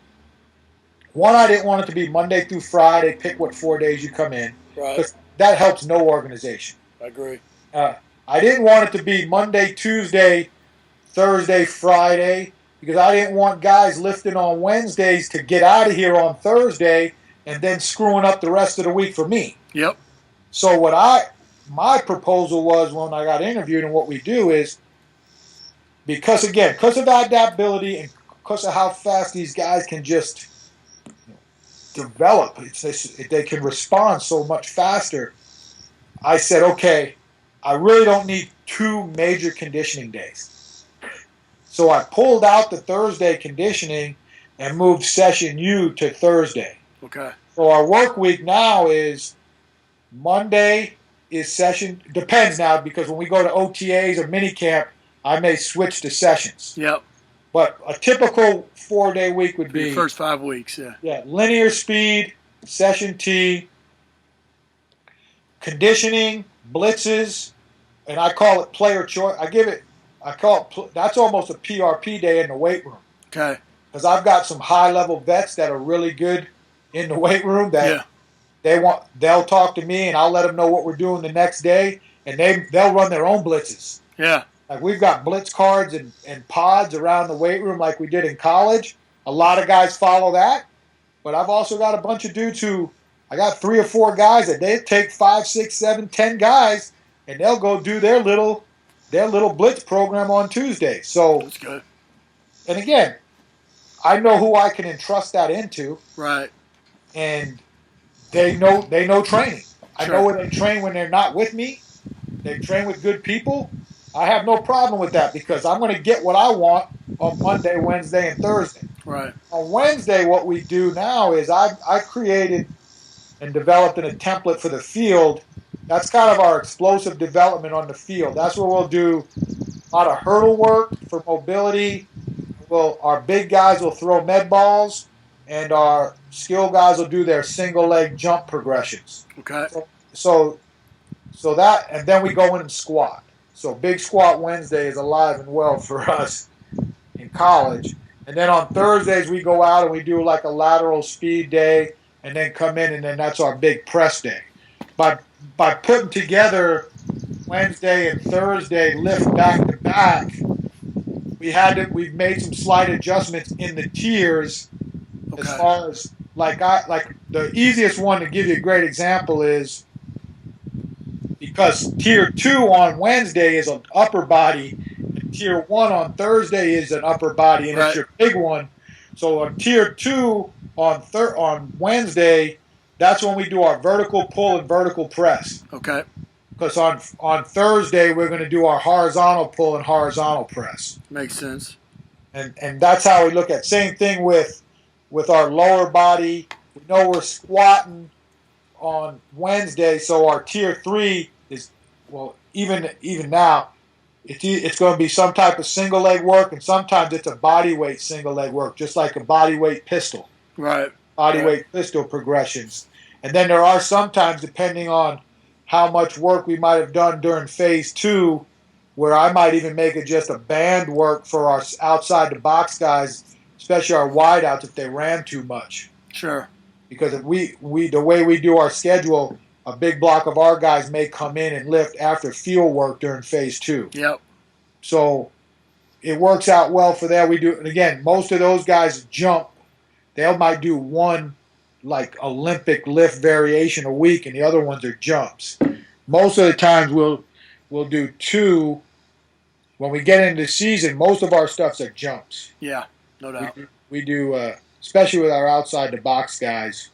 I didn't want it to be Monday through Friday, pick what 4 days you come in. Right. Because that helps no organization. I agree. I didn't want it to be Monday, Tuesday, Thursday, Friday, because I didn't want guys lifting on Wednesdays to get out of here on Thursday and then screwing up the rest of the week for me. Yep. So my proposal was, when I got interviewed, and what we do is, because of adaptability and because of how fast these guys can just develop, they can respond so much faster. I said, okay, I really don't need 2 major conditioning days. So I pulled out the Thursday conditioning and moved session U to Thursday. Okay. So our work week now is Monday is session. Depends now, because when we go to OTAs or minicamp, I may switch to sessions. Yep. But a typical 4-day week would be the first 5 weeks. Yeah. Yeah, linear speed, session T, conditioning, blitzes, and I call it player choice. That's almost a PRP day in the weight room. Okay. Because I've got some high-level vets that are really good in the weight room that they'll talk to me, and I'll let them know what we're doing the next day, and they'll run their own blitzes. Yeah. Like, we've got blitz cards and pods around the weight room like we did in college. A lot of guys follow that, but I've also got a bunch of dudes I got 3 or 4 guys that they take 5, 6, 7, 10 guys, and they'll go do their little blitz program on Tuesday. So that's good. And again, I know who I can entrust that into. Right. And they know training. I Sure. know where they train when they're not with me. they train with good people, I have no problem with that because I'm going to get what I want on Monday, Wednesday, and Thursday. Right. On Wednesday, what we do now is I created and developed in a template for the field. That's kind of our explosive development on the field. That's where we'll do a lot of hurdle work for mobility. Our big guys will throw med balls, and our skill guys will do their single leg jump progressions. Okay. So that, and then we go in and squat. So big squat Wednesday is alive and well for us in college. And then on Thursdays we go out and we do like a lateral speed day, and then come in, and then that's our big press day. By putting together Wednesday and Thursday lift back to back, we've made some slight adjustments in the tiers. Okay. As far as like the easiest one to give you a great example is, because tier 2 on Wednesday is an upper body, and tier 1 on Thursday is an upper body, and It's your big one. So on tier 2 on Wednesday, that's when we do our vertical pull and vertical press. Okay. Because on Thursday we're going to do our horizontal pull and horizontal press. Makes sense. And that's how we look at. Same thing with our lower body. We know we're squatting on Wednesday, so our tier 3 is, well, even now it's going to be some type of single leg work, and sometimes it's a body weight single leg work, just like a body weight pistol. Right. Body weight pistol progressions. And then there are sometimes, depending on how much work we might have done during phase 2, where I might even make it just a band work for our outside the box guys, especially our wideouts if they ran too much. Sure. Because if the way we do our schedule, a big block of our guys may come in and lift after field work during phase 2. Yep. So it works out well for that. We do, and again, most of those guys jump. They might do one like Olympic lift variation a week, and the other ones are jumps. Most of the times we'll do 2. When we get into the season, most of our stuff's are jumps. Yeah, no doubt. We do especially with our outside the box guys.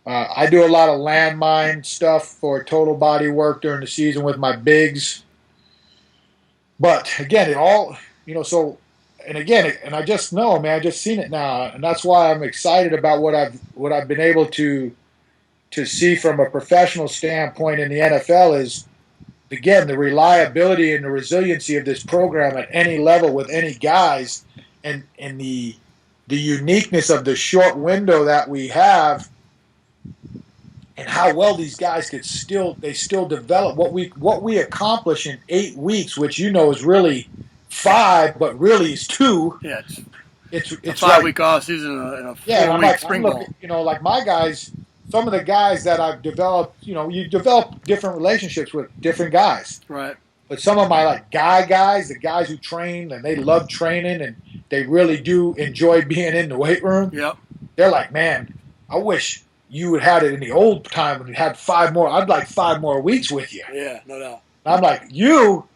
I do a lot of landmine stuff for total body work during the season with my bigs. But again, it all, so, and again, and I just know, man, I just seen it now, and that's why I'm excited about what I've been able to see from a professional standpoint in the NFL is, again, the reliability and the resiliency of this program at any level with any guys, and the uniqueness of the short window that we have, and how well these guys still develop what we accomplish in 8 weeks, which is really 5, but really is 2. Yeah, it's a 5-week off season and a 4-week spring ball. Like my guys, some of the guys that I've developed, you develop different relationships with different guys. Right. But some of my guys, the guys who train and they love training and they really do enjoy being in the weight room. Yep. They're like, man, I wish you had had it in the old time when you had 5 more. I'd like 5 more weeks with you. Yeah, no doubt. And I'm like,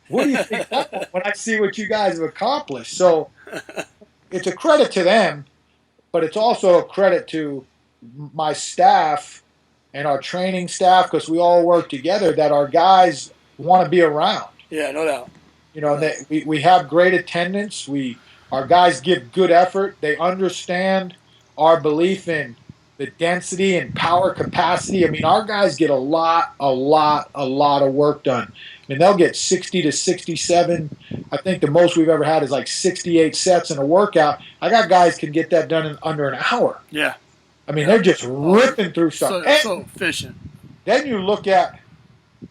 what do you think when I see what you guys have accomplished? So it's a credit to them, but it's also a credit to my staff and our training staff, because we all work together, that our guys want to be around. Yeah, no doubt. We have great attendance. Our guys give good effort. They understand our belief in the density and power capacity. I mean, our guys get a lot of work done. I mean, they'll get 60 to 67. I think the most we've ever had is like 68 sets in a workout. I got guys can get that done in under an hour. Yeah. I mean, they're just ripping through stuff. So efficient. Then you look at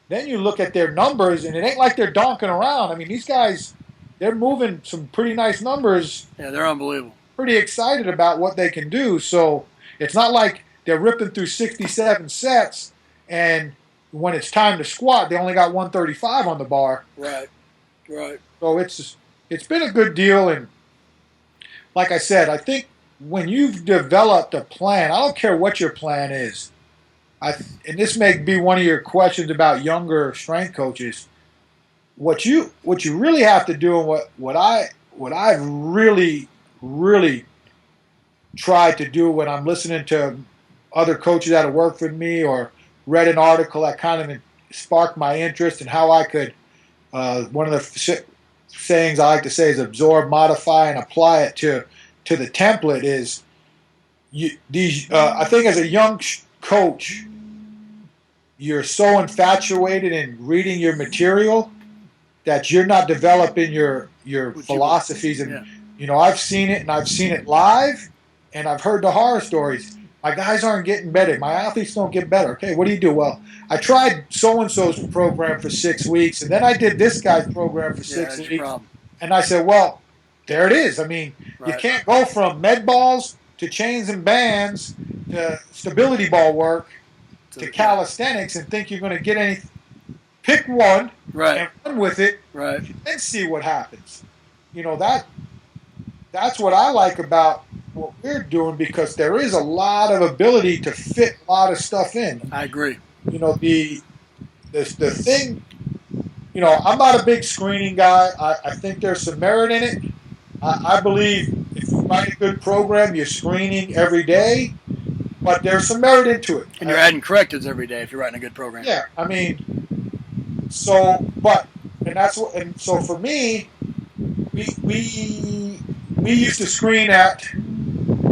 their numbers, and it ain't like they're donking around. I mean, these guys, they're moving some pretty nice numbers. Yeah, they're unbelievable. Pretty excited about what they can do. So it's not like they're ripping through 67 sets, and when it's time to squat, they only got 135 on the bar. Right. So it's been a good deal, and like I said, I think when you've developed a plan, I don't care what your plan is, and this may be one of your questions about younger strength coaches, what you really have to do, and what I've really tried to do when I'm listening to other coaches that have worked with me or read an article that kind of sparked my interest in how I could. One of the sayings I like to say is absorb, modify, and apply it to the template. Is I think as a young coach, you're so infatuated in reading your material that you're not developing your philosophies. And I've seen it, and I've seen it live, and I've heard the horror stories. My guys aren't getting better. My athletes don't get better. Okay, what do you do? Well, I tried so-and-so's program for 6 weeks, and then I did this guy's program for 6 weeks. And I said, well, there it is. I mean, you can't go from med balls to chains and bands to stability ball work to calisthenics and think you're going to get any. Pick one and run with it, and see what happens. That's what I like about what we're doing, because there is a lot of ability to fit a lot of stuff in. I agree. The thing, I'm not a big screening guy. I think there's some merit in it. I believe if you write a good program, you're screening every day, but there's some merit into it. And you're adding correctives every day if you're writing a good program. Yeah, I mean, so for me, we used to screen at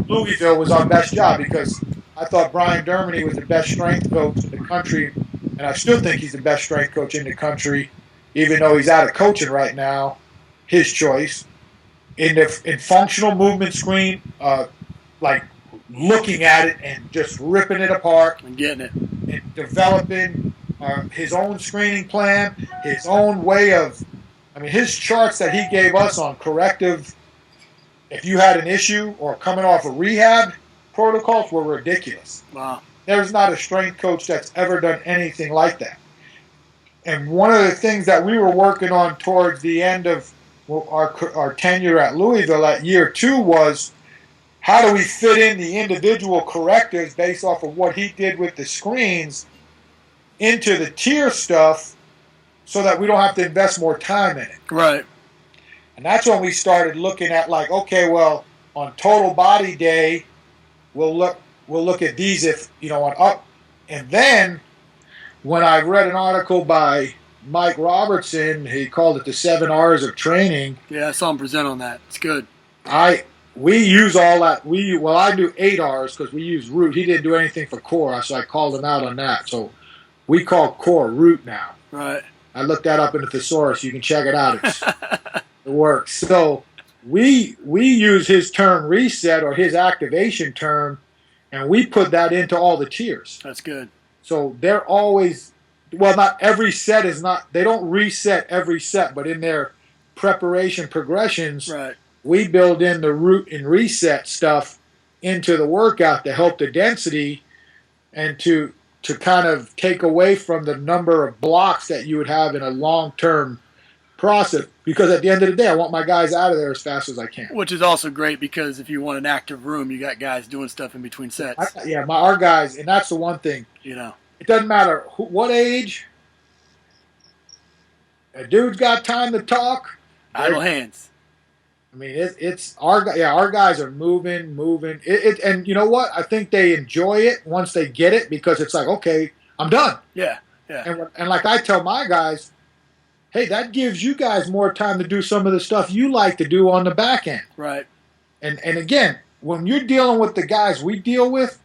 Louisville was our best job, because I thought Brian Dermody was the best strength coach in the country, and I still think he's the best strength coach in the country, even though he's out of coaching right now. His choice in functional movement screen, like looking at it and just ripping it apart and getting it, and developing his own screening plan, his own way of. I mean, his charts that he gave us on corrective, if you had an issue or coming off a rehab protocols, were ridiculous. Wow. There's not a strength coach that's ever done anything like that. And one of the things that we were working on towards the end of our tenure at Louisville at year 2 was, how do we fit in the individual correctives based off of what he did with the screens into the tier stuff, so that we don't have to invest more time in it. Right. And that's when we started looking at, like, okay, well, on total body day, we'll look at these on up. And then when I read an article by Mike Robertson, he called it the 7 R's of training. Yeah, I saw him present on that. It's good. We use all that. I do 8 R's because we use root. He didn't do anything for core, so I called him out on that. So we call core root now. Right. I looked that up in the thesaurus. You can check it out. It works. So we use his term reset, or his activation term, and we put that into all the tiers. That's good. So they're always, not every set is not, they don't reset every set, but in their preparation progressions, we build in the root and reset stuff into the workout to help the density and to kind of take away from the number of blocks that you would have in a long-term process. Because at the end of the day, I want my guys out of there as fast as I can. Which is also great, because if you want an active room, you got guys doing stuff in between sets. Our guys, and that's the one thing. It doesn't matter what age. A dude's got time to talk. Idle hands. I mean, it's our guys are moving. And you know what? I think they enjoy it once they get it, because it's like, okay, I'm done. Yeah. And like I tell my guys, hey, that gives you guys more time to do some of the stuff you like to do on the back end. Right. And again, when you're dealing with the guys we deal with,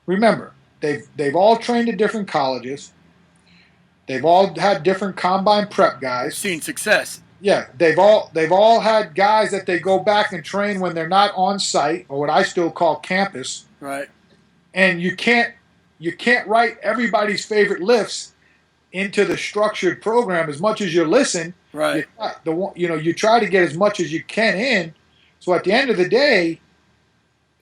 remember, they've all trained at different colleges. They've all had different combine prep guys. Seen success. Yeah, they've all had guys that they go back and train when they're not on site, or what I still call campus. Right. And you can't write everybody's favorite lifts into the structured program as much as you listen. Right. You try to get as much as you can in. So at the end of the day,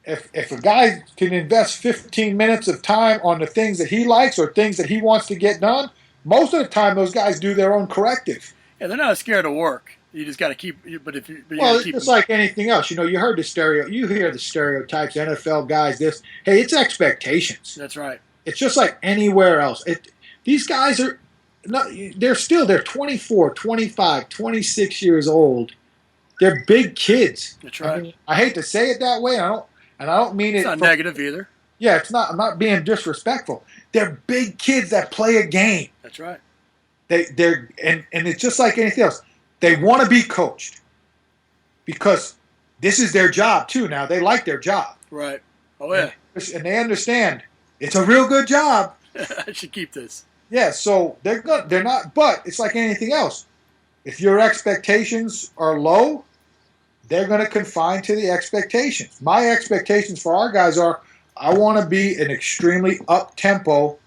if a guy can invest 15 minutes of time on the things that he likes or things that he wants to get done, most of the time those guys do their own corrective. Yeah, they're not scared of work. You just got to keep. It's just like anything else. You hear the stereotypes. NFL guys, it's expectations. That's right. It's just like anywhere else. These guys are not. They're 24, 25, 26 years old. They're big kids. That's right. I mean, I hate to say it that way. I don't mean it's it. It's not negative either. Yeah, it's not. I'm not being disrespectful. They're big kids that play a game. That's right. they're and it's just like anything else. They want to be coached because this is their job too. Now they like their job, Right. Oh yeah. and they understand it's a real good job. I should keep this. Yeah, so they're good. They're not, but it's like anything else. If your expectations are low, they're going to confine to the expectations. My expectations for our guys are, I want to be an extremely up-tempo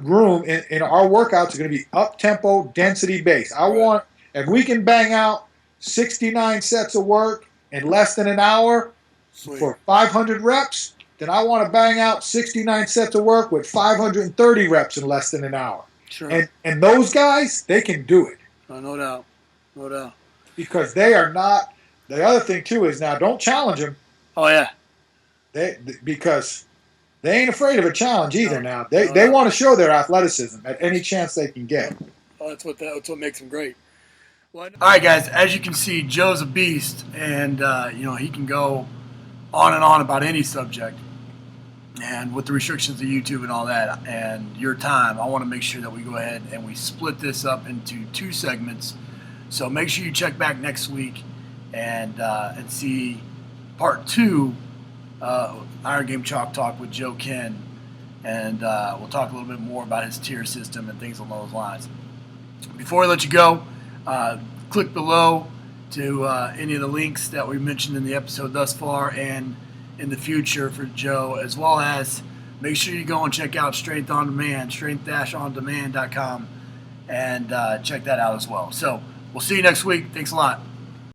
room, in our workouts are going to be up-tempo, density-based. I want, if we can bang out 69 sets of work in less than an hour for 500 reps, then I want to bang out 69 sets of work with 530 reps in less than an hour. Sure. And those guys, they can do it. Oh, no doubt. No doubt. Because they are not. The other thing too is, now don't challenge them. Oh yeah. Because they ain't afraid of a challenge either. Now they want to show their athleticism at any chance they can get. Oh, that's what makes them great. Well, all right, guys. As you can see, Joe's a beast, and he can go on and on about any subject. And with the restrictions of YouTube and all that, and your time, I want to make sure that we go ahead and we split this up into 2 segments. So make sure you check back next week and see part 2, Iron Game Chalk Talk with Joe Kenn, and we'll talk a little bit more about his tier system and things along those lines. Before I let you go, click below to any of the links that we mentioned in the episode thus far and in the future for Joe, as well as make sure you go and check out Strength on Demand, strength-ondemand.com, and check that out as well. So we'll see you next week. Thanks a lot.